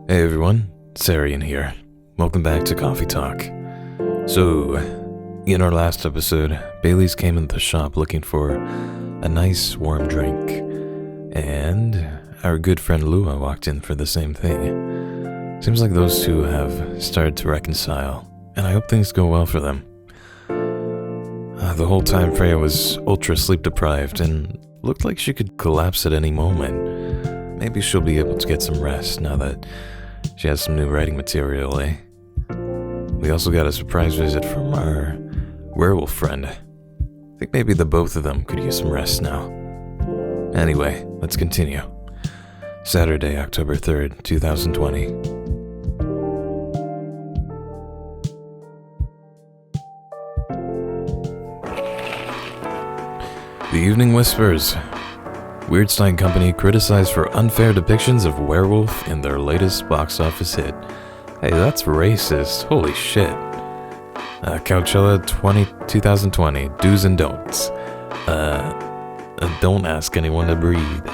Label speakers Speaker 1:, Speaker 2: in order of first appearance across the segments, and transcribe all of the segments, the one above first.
Speaker 1: Hey everyone, Serien here. Welcome back to Coffee Talk. So, in our last episode, Bailey's came into the shop looking for a nice warm drink, and our good friend Lua walked in for the same thing. Seems like those two have started to reconcile, and I hope things go well for them. The whole time Freya was ultra sleep deprived and looked like she could collapse at any moment. Maybe she'll be able to get some rest now that she has some new writing material, eh? We also got a surprise visit from our werewolf friend. I think maybe the both of them could use some rest now. Anyway, let's continue. Saturday, October 3rd, 2020. The Evening Whispers. Weirdstein Company criticized for unfair depictions of werewolf in their latest box office hit. Hey, that's racist. Holy shit. Coachella 2020. Do's and don'ts. Don't ask anyone to breathe.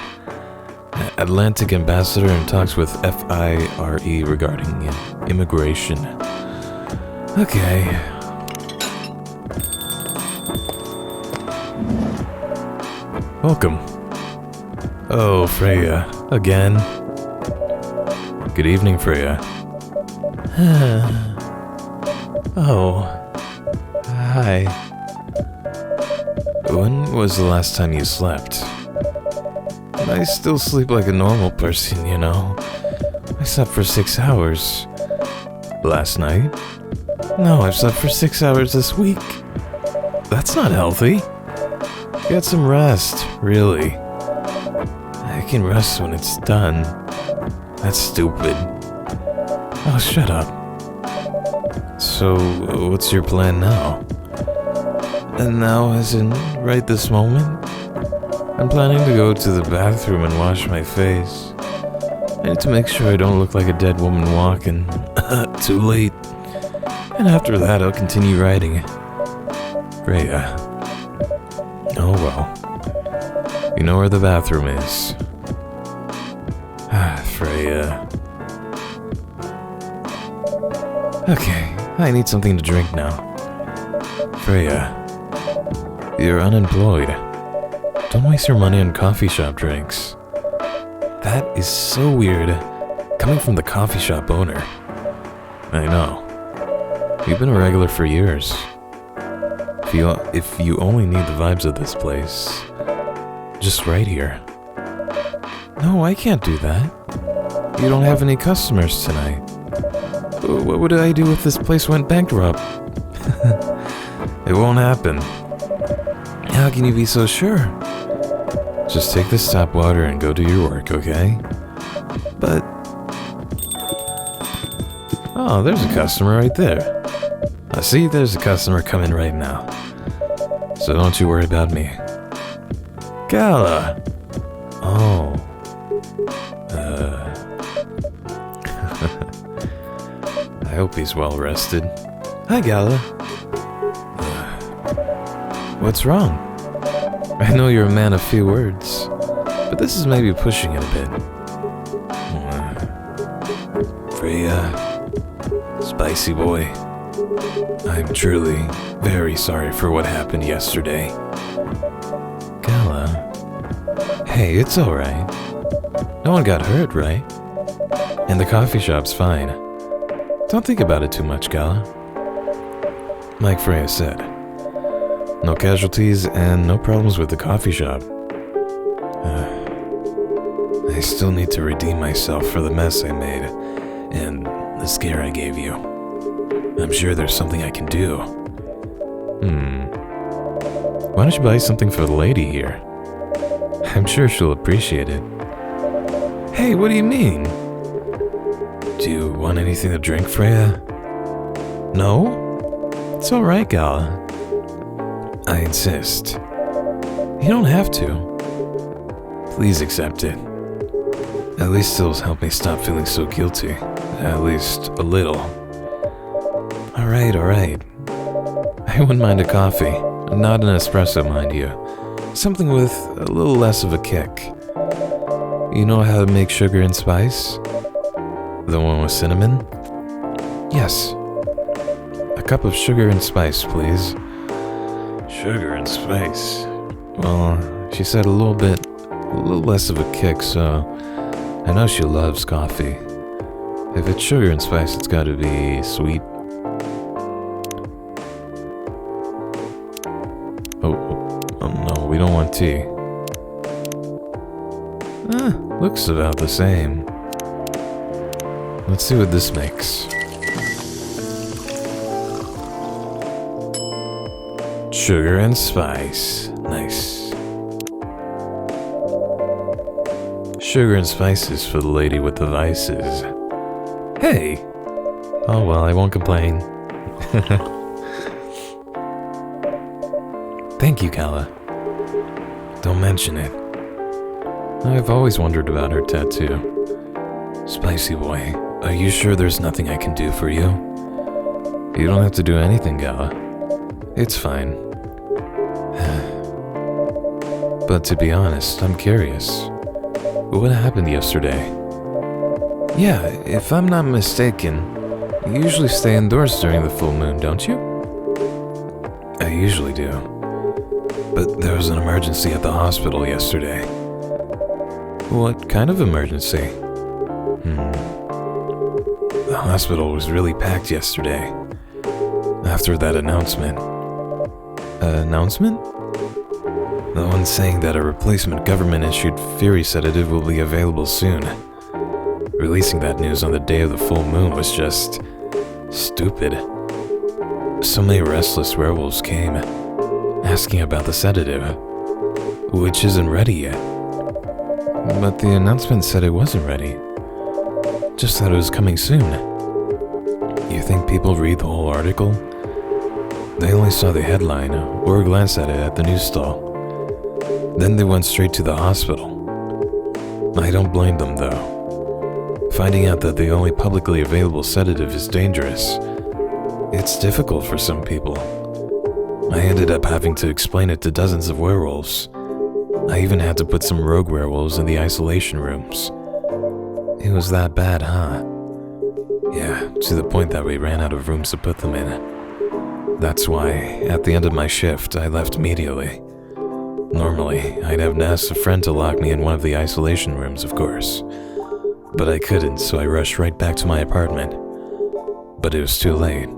Speaker 1: Atlantic ambassador in talks with FIRE regarding immigration. Okay. Welcome. Oh, Freya. Again. Good evening, Freya. Oh. Hi. When was the last time you slept? I still sleep like a normal person, you know. I slept for 6 hours. Last night? No, I've slept for 6 hours this week. That's not healthy. Get some rest, really. I can rest when it's done. That's stupid. Oh, shut up. So, what's your plan now? And now, as in right this moment? I'm planning to go to the bathroom and wash my face. I need to make sure I don't look like a dead woman walking. Too late. And after that, I'll continue writing. Freya. Oh well. You know where the bathroom is. Freya. Okay, I need something to drink now. Freya. You're unemployed. Don't waste your money on coffee shop drinks. That is so weird, coming from the coffee shop owner. I know. You've been a regular for years. If you only need the vibes of this place, just right here. No, I can't do that. You don't have any customers tonight. What would I do if this place went bankrupt? It won't happen. How can you be so sure? Just take this tap water and go do your work, okay? But... Oh, there's a customer right there. I see there's a customer coming right now. So don't you worry about me. Gala! Oh. I hope he's well rested. Hi, Gala. What's wrong? I know you're a man of few words, but this is maybe pushing it a bit. Freya. Spicy boy. I'm truly very sorry for what happened yesterday. Gala. Hey, it's alright. No one got hurt, right? And the coffee shop's fine. Don't think about it too much, Gala. Like Freya said, no casualties and no problems with the coffee shop. I still need to redeem myself for the mess I made and the scare I gave you. I'm sure there's something I can do. Why don't you buy something for the lady here? I'm sure she'll appreciate it. Hey, what do you mean? Do you want anything to drink, Freya? No? It's alright, Gala. I insist. You don't have to. Please accept it. At least it'll help me stop feeling so guilty. At least a little. Alright. I wouldn't mind a coffee. Not an espresso, mind you. Something with a little less of a kick. You know how to make sugar and spice? The one with cinnamon? Yes. A cup of sugar and spice, please. Sugar and spice? Well, she said a little less of a kick, so I know she loves coffee. If it's sugar and spice, it's gotta be sweet. Oh no, we don't want tea. Looks about the same. Let's see what this makes. Sugar and spice. Nice. Sugar and spices for the lady with the vices. Hey! Oh well, I won't complain. Thank you, Gala. Don't mention it. I've always wondered about her tattoo. Spicy boy, are you sure there's nothing I can do for you? You don't have to do anything, Gala. It's fine. But to be honest, I'm curious. What happened yesterday? Yeah, if I'm not mistaken, you usually stay indoors during the full moon, don't you? I usually do. But there was an emergency at the hospital yesterday. What kind of emergency? The hospital was really packed yesterday. After that announcement. Announcement? The one saying that a replacement government-issued fury sedative will be available soon. Releasing that news on the day of the full moon was just stupid. So many restless werewolves came, asking about the sedative, which isn't ready yet. But the announcement said it wasn't ready. Just that it was coming soon. You think people read the whole article? They only saw the headline or glanced at it at the news stall. Then they went straight to the hospital. I don't blame them though. Finding out that the only publicly available sedative is dangerous, it's difficult for some people. I ended up having to explain it to dozens of werewolves. I even had to put some rogue werewolves in the isolation rooms. It was that bad, huh? Yeah, to the point that we ran out of rooms to put them in. That's why, at the end of my shift, I left immediately. Normally, I'd have asked a friend to lock me in one of the isolation rooms, of course. But I couldn't, so I rushed right back to my apartment. But it was too late.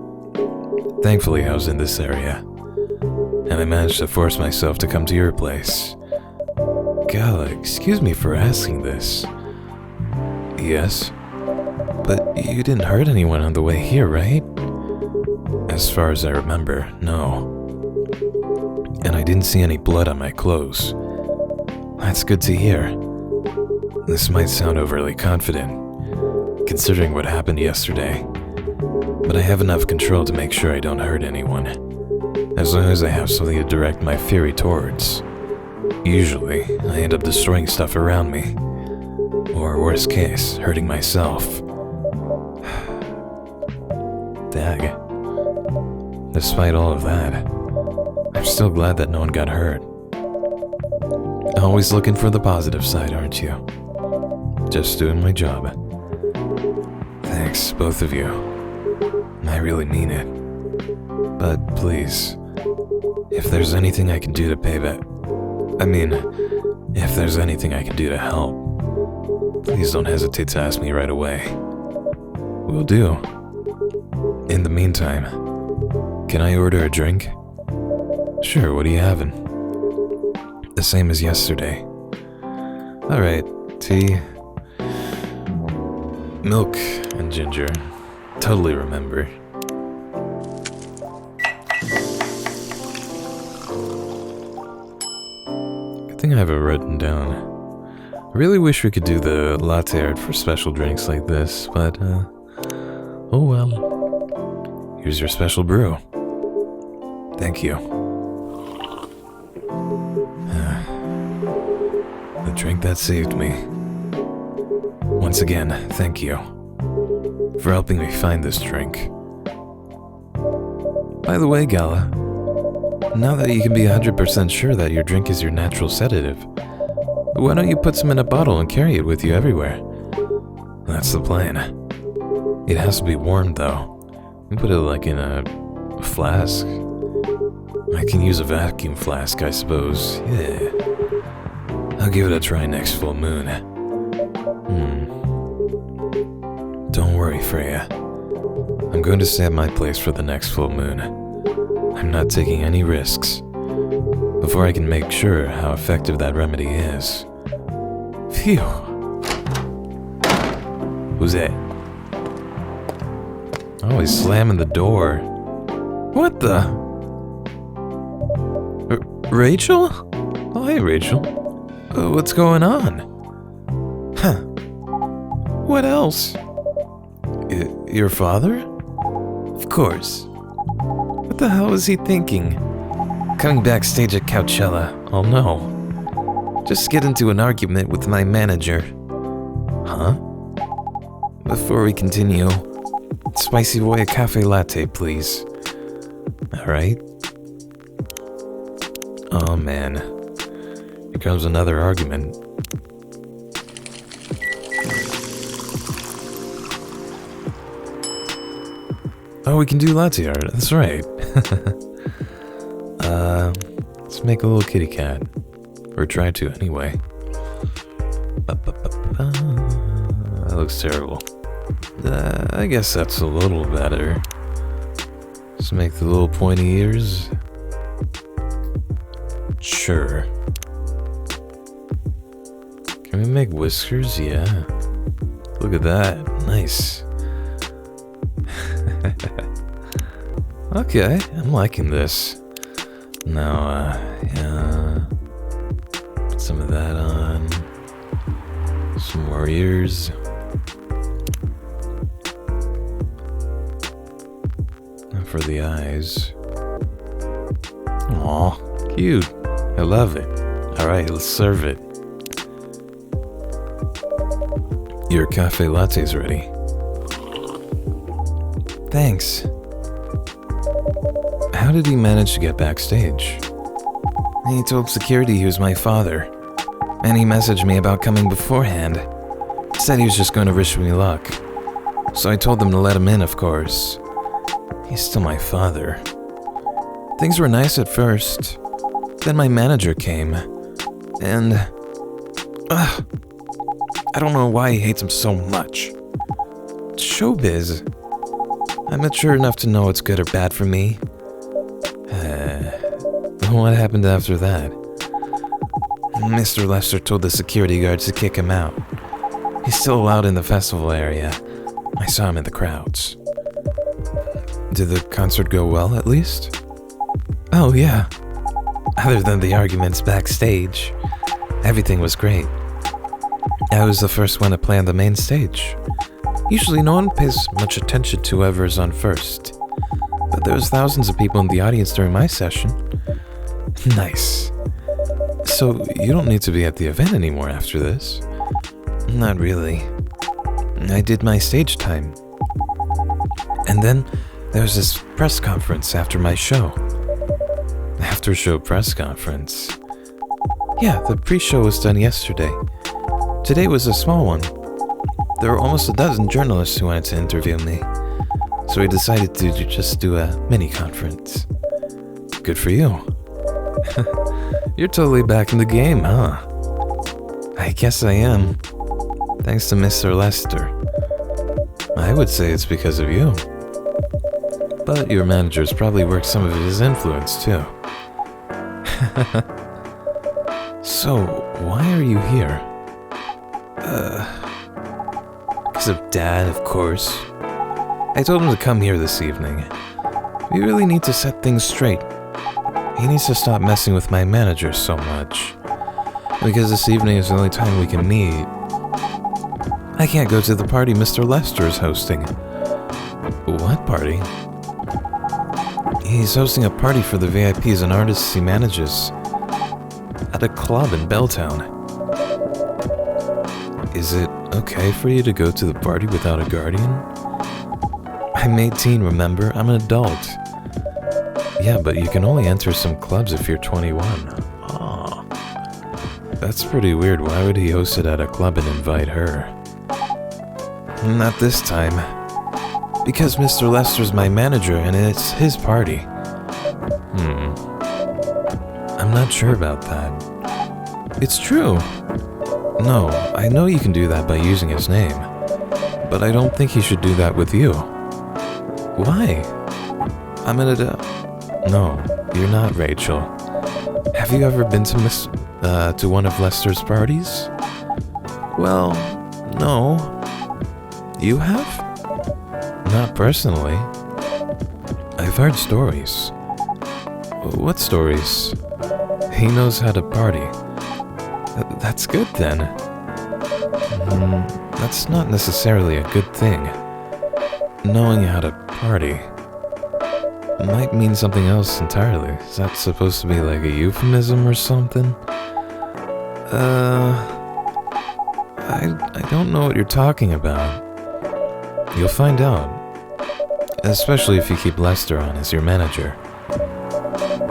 Speaker 1: Thankfully, I was in this area. And I managed to force myself to come to your place. Gala, excuse me for asking this. Yes? But you didn't hurt anyone on the way here, right? As far as I remember, no. And I didn't see any blood on my clothes. That's good to hear. This might sound overly confident, considering what happened yesterday. But I have enough control to make sure I don't hurt anyone. As long as I have something to direct my fury towards. Usually, I end up destroying stuff around me. Or worst case, hurting myself. Dag. Despite all of that, I'm still glad that no one got hurt. Always looking for the positive side, aren't you? Just doing my job. Thanks, both of you. I really mean it. But please, if there's anything I can do to pay back... if there's anything I can do to help, please don't hesitate to ask me right away. Will do. In the meantime, can I order a drink? Sure, what are you having? The same as yesterday. Alright, tea, milk, and ginger. Totally remember. Good thing I have it written down. I really wish we could do the latte art for special drinks like this, but, oh well. Here's your special brew. Thank you. The drink that saved me. Once again, thank you for helping me find this drink. By the way, Gala, now that you can be 100% sure that your drink is your natural sedative, why don't you put some in a bottle and carry it with you everywhere? That's the plan. It has to be warmed though. You put it like in a flask. I can use a vacuum flask, I suppose. Yeah. I'll give it a try next full moon. Don't worry, Freya. I'm going to stay at my place for the next full moon. I'm not taking any risks. Before I can make sure how effective that remedy is. Phew. Who's that? Oh, he's slamming the door. What the? Rachel? Oh, hey, Rachel. What's going on? Huh. What else? Your father? Of course. What the hell was he thinking? Coming backstage at Coachella. Oh no. Just get into an argument with my manager. Huh? Before we continue, spicy boy a cafe latte, please. Alright. Oh man. Here comes another argument. Oh, we can do latte art. That's right. Let's make a little kitty cat. Or try to, anyway. That looks terrible. I guess that's a little better. Let's make the little pointy ears. Sure. Can we make whiskers? Yeah. Look at that. Nice. Okay, I'm liking this. Now, yeah. Put some of that on. Some more ears. And for the eyes. Aw, cute. I love it. Alright, let's serve it. Your cafe latte's ready. Thanks. How did he manage to get backstage? He told security he was my father, and he messaged me about coming beforehand. Said he was just going to wish me luck. So I told them to let him in, of course. He's still my father. Things were nice at first. Then my manager came, and... I don't know why he hates him so much. It's showbiz. I'm mature enough to know what's good or bad for me. What happened after that? Mr. Lester told the security guards to kick him out. He's still allowed in the festival area. I saw him in the crowds. Did the concert go well, at least? Oh, yeah. Other than the arguments backstage, everything was great. I was the first one to play on the main stage. Usually no one pays much attention to whoever's on first. But there was thousands of people in the audience during my session. Nice. So you don't need to be at the event anymore after this? Not really. I did my stage time. And then there was this press conference after my show. After-show press conference. Yeah, the pre-show was done yesterday. Today was a small one. There were almost a dozen journalists who wanted to interview me. So we decided to just do a mini-conference. Good for you. You're totally back in the game, huh? I guess I am. Thanks to Mr. Lester. I would say it's because of you. But your manager's probably worked some of his influence, too. So, why are you here? Because of Dad, of course. I told him to come here this evening. We really need to set things straight. He needs to stop messing with my manager so much. Because this evening is the only time we can meet. I can't go to the party Mr. Lester is hosting. What party? He's hosting a party for the VIPs and artists he manages. At a club in Belltown. Is it okay for you to go to the party without a guardian? I'm 18, remember? I'm an adult. Yeah, but you can only enter some clubs if you're 21. Oh. That's pretty weird. Why would he host it at a club and invite her? Not this time. Because Mr. Lester's my manager and it's his party. I'm not sure about that. It's true. No, I know you can do that by using his name. But I don't think he should do that with you. Why? I'm an adult. No, you're not, Rachel. Have you ever been to one of Lester's parties? Well, no. You have? Not personally. I've heard stories. What stories? He knows how to party. That's good then. That's not necessarily a good thing. Knowing how to party might mean something else entirely. Is that supposed to be like a euphemism or something? I don't know what you're talking about. You'll find out. Especially if you keep Lester on as your manager.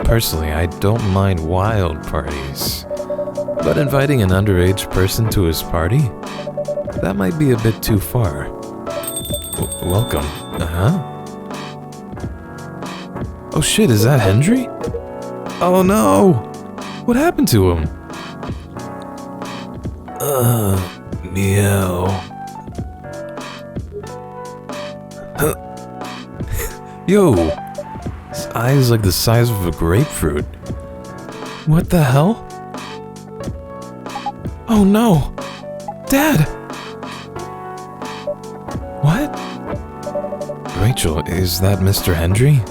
Speaker 1: Personally, I don't mind wild parties. But inviting an underage person to his party? That might be a bit too far. Welcome. Oh shit, is that Hendry? Oh no! What happened to him? Meow. Yo! His eyes like the size of a grapefruit. What the hell? Oh no! Dad! What? Rachel, is that Mr. Hendry?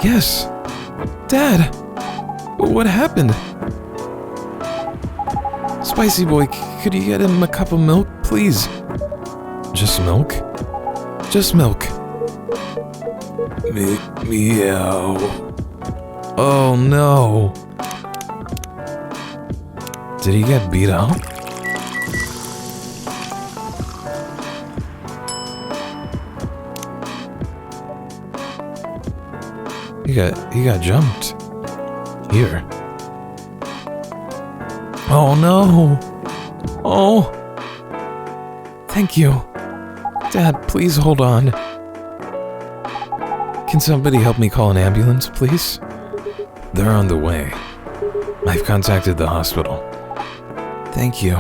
Speaker 1: Yes! Dad! What happened? Spicy boy, could you get him a cup of milk, please? Just milk? Just milk. Meow. Oh no. Did he get beat up? He got jumped. Here. Oh no. Oh. Thank you. Dad, please hold on. Can somebody help me call an ambulance, please? They're on the way. I've contacted the hospital. Thank you.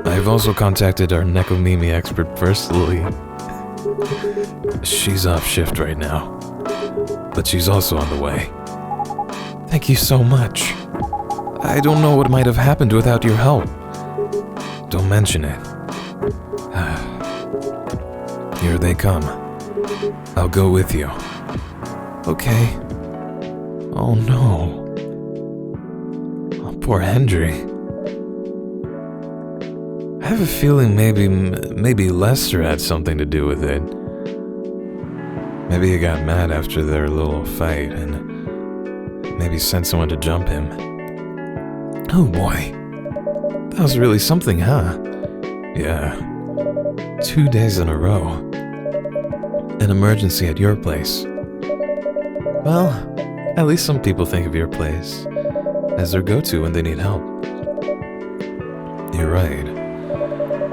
Speaker 1: I've also contacted our Necomimi expert personally. She's off shift right now, but she's also on the way. Thank you so much. I don't know what might have happened without your help. Don't mention it. Here they come. I'll go with you. Okay. Oh no. Oh, poor Hendry. I have a feeling maybe Lester had something to do with it. Maybe he got mad after their little fight and maybe sent someone to jump him. Oh boy. That was really something, huh? Yeah. 2 days in a row. An emergency at your place. Well, at least some people think of your place as their go-to when they need help. You're right.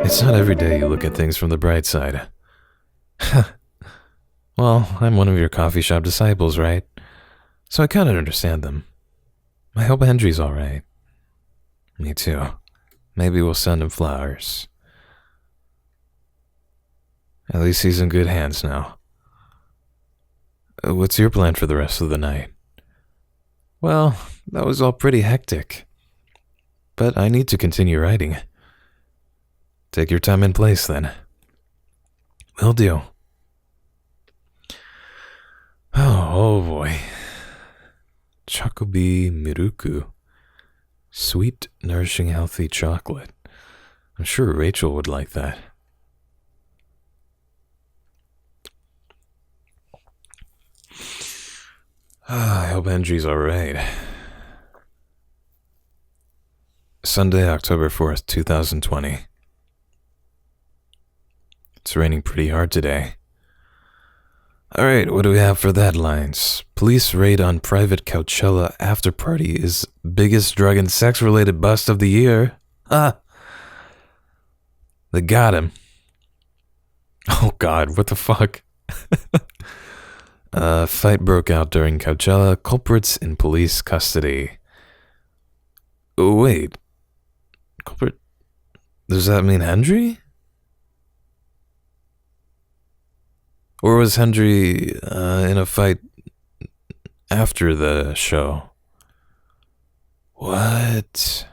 Speaker 1: It's not every day you look at things from the bright side. Well, I'm one of your coffee shop disciples, right? So I kind of understand them. I hope Hendry's alright. Me too. Maybe we'll send him flowers. At least he's in good hands now. What's your plan for the rest of the night? Well, that was all pretty hectic. But I need to continue writing. Take your time and place, then. Will do. Oh boy. Succubi miruku. Sweet, nourishing, healthy chocolate. I'm sure Rachel would like that. I hope Hendry's alright. Sunday, October 4th, 2020. It's raining pretty hard today. Alright, what do we have for the headlines? Police raid on private Coachella after party is biggest drug and sex related bust of the year. They got him. Oh god, what the fuck? Fight broke out during Coachella, culprits in police custody. Oh, wait. Culprit? Does that mean Hendry? Or was Hendry in a fight after the show? What?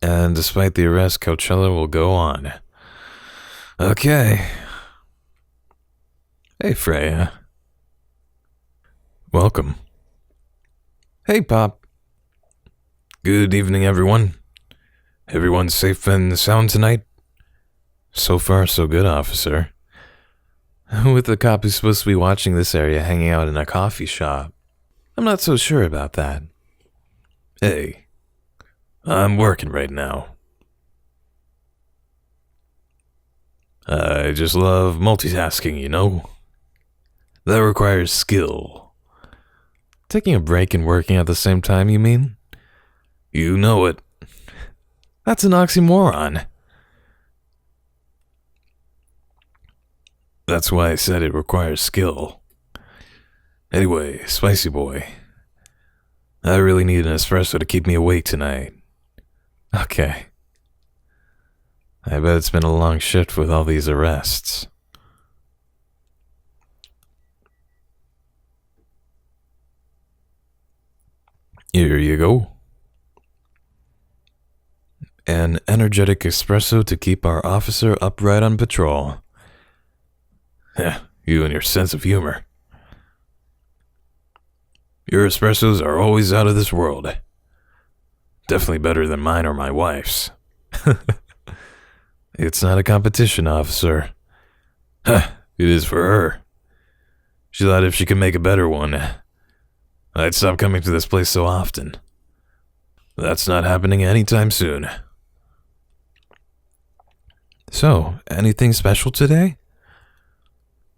Speaker 1: And despite the arrest, Coachella will go on. Okay. Hey, Freya. Welcome. Hey, Pop. Good evening, everyone. Everyone's safe and sound tonight? So far, so good, officer. With the cop who's supposed to be watching this area hanging out in a coffee shop. I'm not so sure about that. Hey, I'm working right now. I just love multitasking, you know? That requires skill. Taking a break and working at the same time, you mean? You know it. That's an oxymoron. That's why I said it requires skill. Anyway, spicy boy. I really need an espresso to keep me awake tonight. Okay. I bet it's been a long shift with all these arrests. Here you go. An energetic espresso to keep our officer upright on patrol. Heh, you and your sense of humor. Your espressos are always out of this world. Definitely better than mine or my wife's. It's not a competition, officer. Huh, it is for her. She thought if she could make a better one, I'd stop coming to this place so often. That's not happening anytime soon. So, anything special today?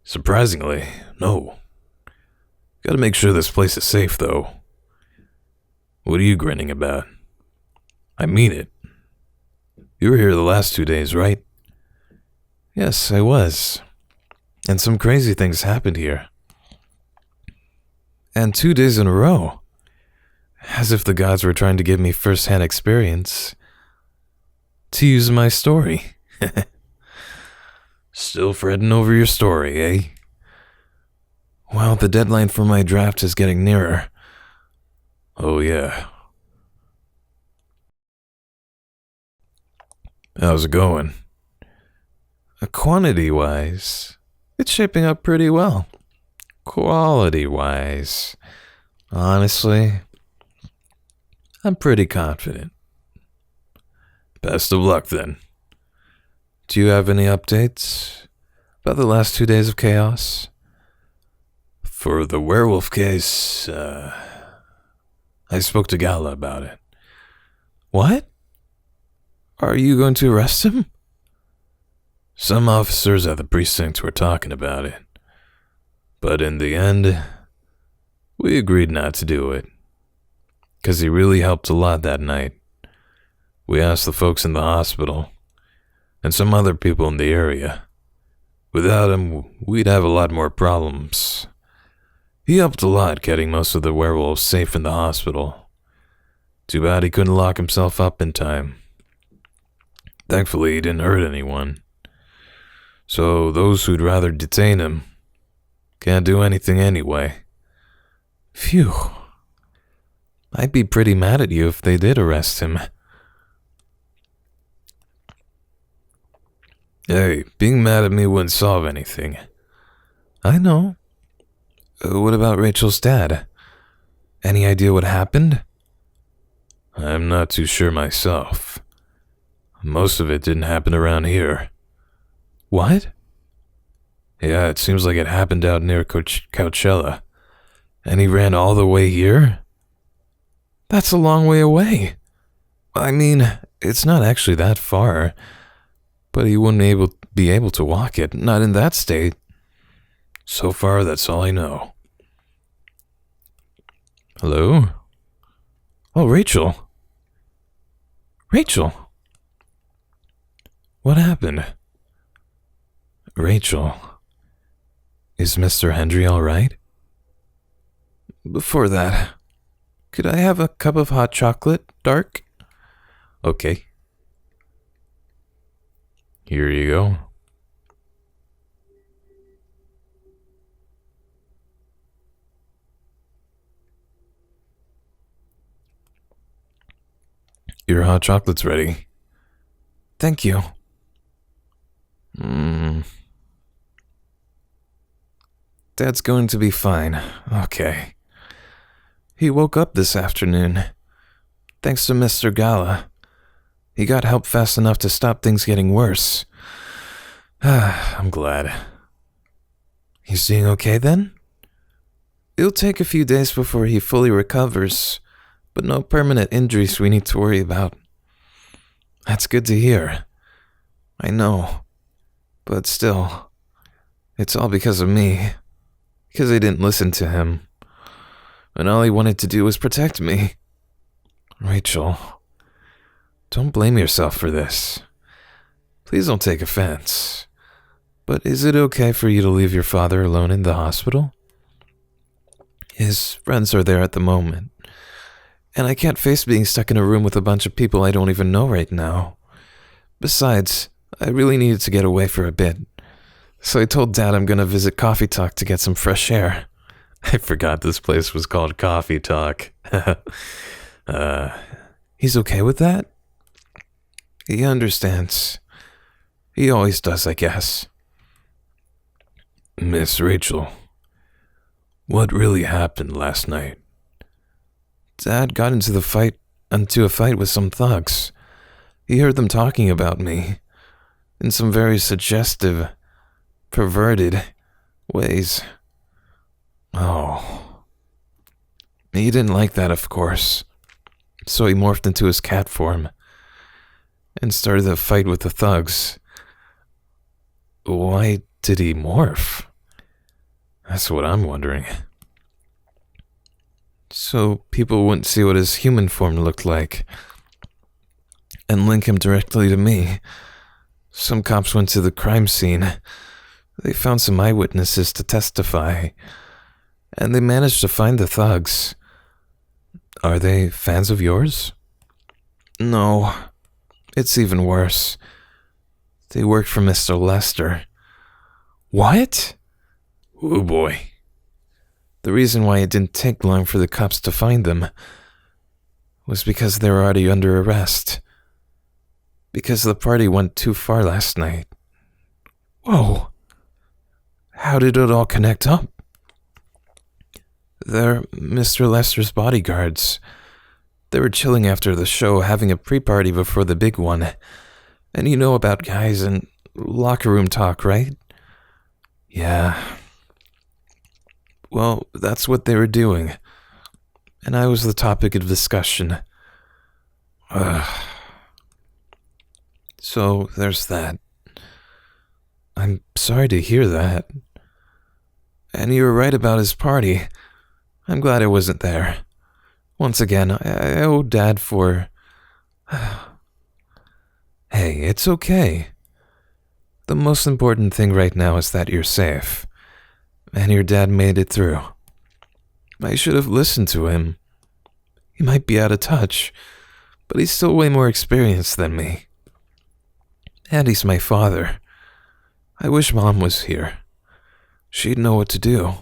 Speaker 1: Surprisingly, no. Gotta make sure this place is safe, though. What are you grinning about? I mean it. You were here the last 2 days, right? Yes, I was. And some crazy things happened here. And 2 days in a row. As if the gods were trying to give me first-hand experience. To use my story. Still fretting over your story, eh? Well, the deadline for my draft is getting nearer. Oh, yeah. How's it going? Quantity-wise, it's shaping up pretty well. Quality-wise, honestly, I'm pretty confident. Best of luck, then. Do you have any updates about the last 2 days of chaos? For the werewolf case, I spoke to Gala about it. What? Are you going to arrest him? Some officers at the precinct were talking about it. But in the end, we agreed not to do it. 'Cause he really helped a lot that night. We asked the folks in the hospital, and some other people in the area. Without him, we'd have a lot more problems. He helped a lot getting most of the werewolves safe in the hospital. Too bad he couldn't lock himself up in time. Thankfully, he didn't hurt anyone. So those who'd rather detain him can't do anything anyway. Phew. I'd be pretty mad at you if they did arrest him. Hey, being mad at me wouldn't solve anything. I know. What about Rachel's dad? Any idea what happened? I'm not too sure myself. Most of it didn't happen around here. What? Yeah, it seems like it happened out near Coachella. And he ran all the way here? That's a long way away. I mean, it's not actually that far. But he wouldn't be able to walk it, not in that state. So far, that's all I know. Hello? Oh, Rachel. Rachel. What happened? Rachel, is Mr. Hendry all right? Before that, could I have a cup of hot chocolate, dark? Okay. Here you go. Your hot chocolate's ready. Thank you. Dad's going to be fine. Okay. He woke up this afternoon. Thanks to Mr. Gala. He got help fast enough to stop things getting worse. I'm glad. He's doing okay then? It'll take a few days before he fully recovers, but no permanent injuries we need to worry about. That's good to hear. I know. But still, it's all because of me. Because I didn't listen to him. And all he wanted to do was protect me. Rachel, don't blame yourself for this. Please don't take offense. But is it okay for you to leave your father alone in the hospital? His friends are there at the moment. And I can't face being stuck in a room with a bunch of people I don't even know right now. Besides, I really needed to get away for a bit. So I told Dad I'm gonna visit Coffee Talk to get some fresh air. I forgot this place was called Coffee Talk. He's okay with that? He understands. He always does, I guess. Miss Rachel, what really happened last night? Dad got into a fight with some thugs. He heard them talking about me in some very suggestive, perverted ways. Oh. He didn't like that, of course. So he morphed into his cat form and started a fight with the thugs. Why did he morph? That's what I'm wondering. So people wouldn't see what his human form looked like and link him directly to me. Some cops went to the crime scene. They found some eyewitnesses to testify, and they managed to find the thugs. Are they fans of yours? No, it's even worse. They worked for Mr. Lester. What? Oh boy. The reason why it didn't take long for the cops to find them was because they were already under arrest. Because the party went too far last night. Whoa. How did it all connect up? They're Mr. Lester's bodyguards. They were chilling after the show, having a pre-party before the big one. And you know about guys and locker room talk, right? Yeah. Well, that's what they were doing. And I was the topic of discussion. So, there's that. I'm sorry to hear that. And you were right about his party. I'm glad I wasn't there. Once again, I owe Dad for... Hey, it's okay. The most important thing right now is that you're safe. And your dad made it through. I should have listened to him. He might be out of touch, but he's still way more experienced than me. And he's my father. I wish Mom was here. She'd know what to do.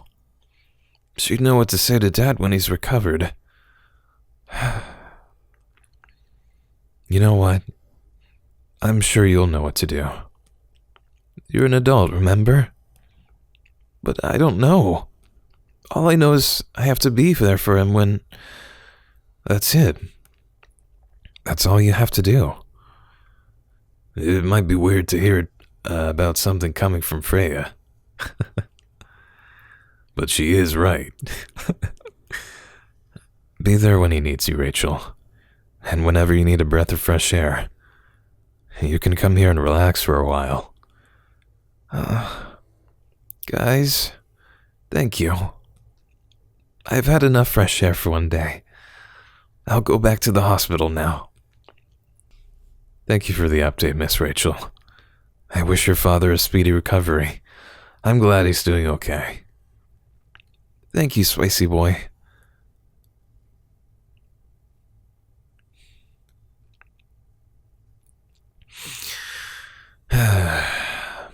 Speaker 1: She'd know what to say to Dad when he's recovered. You know what? I'm sure you'll know what to do. You're an adult, remember? But I don't know. All I know is I have to be there for him when... That's it. That's all you have to do. It might be weird to hear about something coming from Freya. But she is right. Be there when he needs you, Rachel. And whenever you need a breath of fresh air, you can come here and relax for a while. Guys, thank you. I've had enough fresh air for one day. I'll go back to the hospital now. Thank you for the update, Miss Rachel. I wish your father a speedy recovery. I'm glad he's doing okay. Thank you, spicy boy.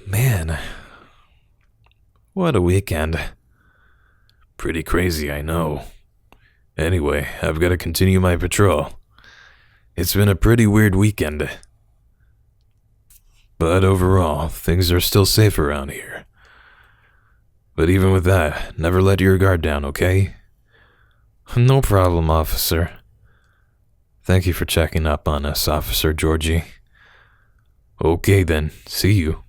Speaker 1: Man, what a weekend. Pretty crazy, I know. Anyway, I've got to continue my patrol. It's been a pretty weird weekend. But overall, things are still safe around here. But even with that, never let your guard down, okay? No problem, officer. Thank you for checking up on us, Officer Georgie. Okay then, see you.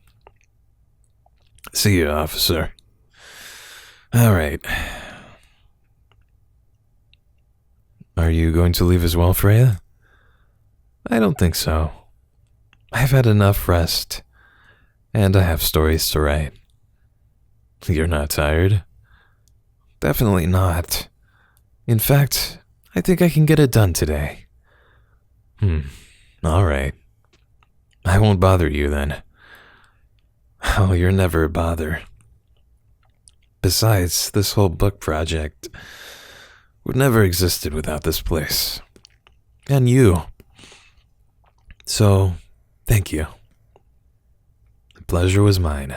Speaker 1: See you, officer. Alright. Are you going to leave as well, Freya? I don't think so. I've had enough rest, and I have stories to write. You're not tired? Definitely not. In fact, I think I can get it done today. Alright. I won't bother you then. Oh, you're never a bother. Besides, this whole book project would never existed without this place. And you. So, thank you. The pleasure was mine.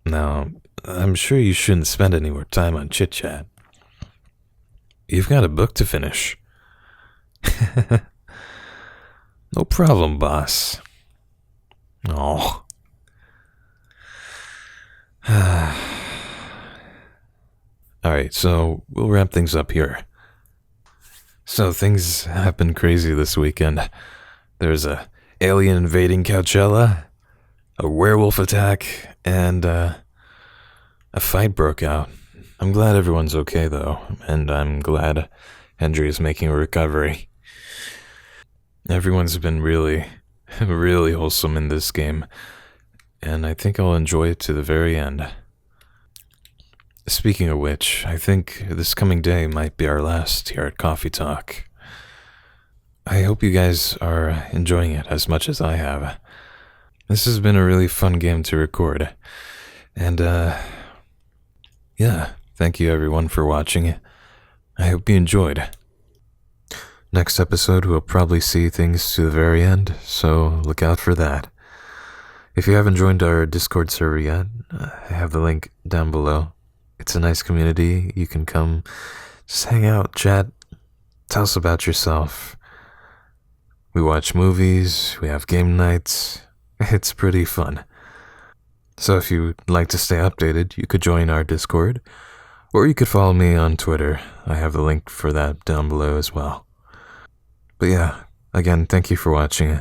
Speaker 1: Now, I'm sure you shouldn't spend any more time on chit-chat. You've got a book to finish. No problem, boss. Oh. Alright, so we'll wrap things up here. So things have been crazy this weekend. There's a alien invading Coachella, a werewolf attack, and a fight broke out. I'm glad everyone's okay though, and I'm glad Hendry is making a recovery. Everyone's been really, really wholesome in this game, and I think I'll enjoy it to the very end. Speaking of which, I think this coming day might be our last here at Coffee Talk. I hope you guys are enjoying it as much as I have. This has been a really fun game to record. And, yeah, thank you everyone for watching. I hope you enjoyed. Next episode, we'll probably see things to the very end, so look out for that. If you haven't joined our Discord server yet, I have the link down below. It's a nice community. You can come, just hang out, chat, tell us about yourself. We watch movies, we have game nights. It's pretty fun. So if you'd like to stay updated, you could join our Discord, or you could follow me on Twitter. I have the link for that down below as well. But yeah, again, thank you for watching.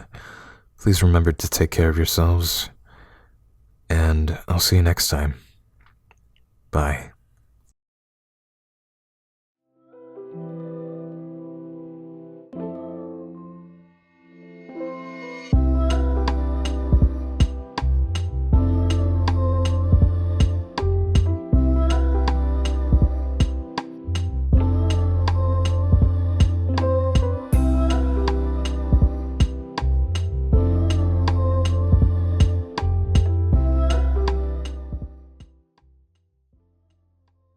Speaker 1: Please remember to take care of yourselves, and I'll see you next time. Bye.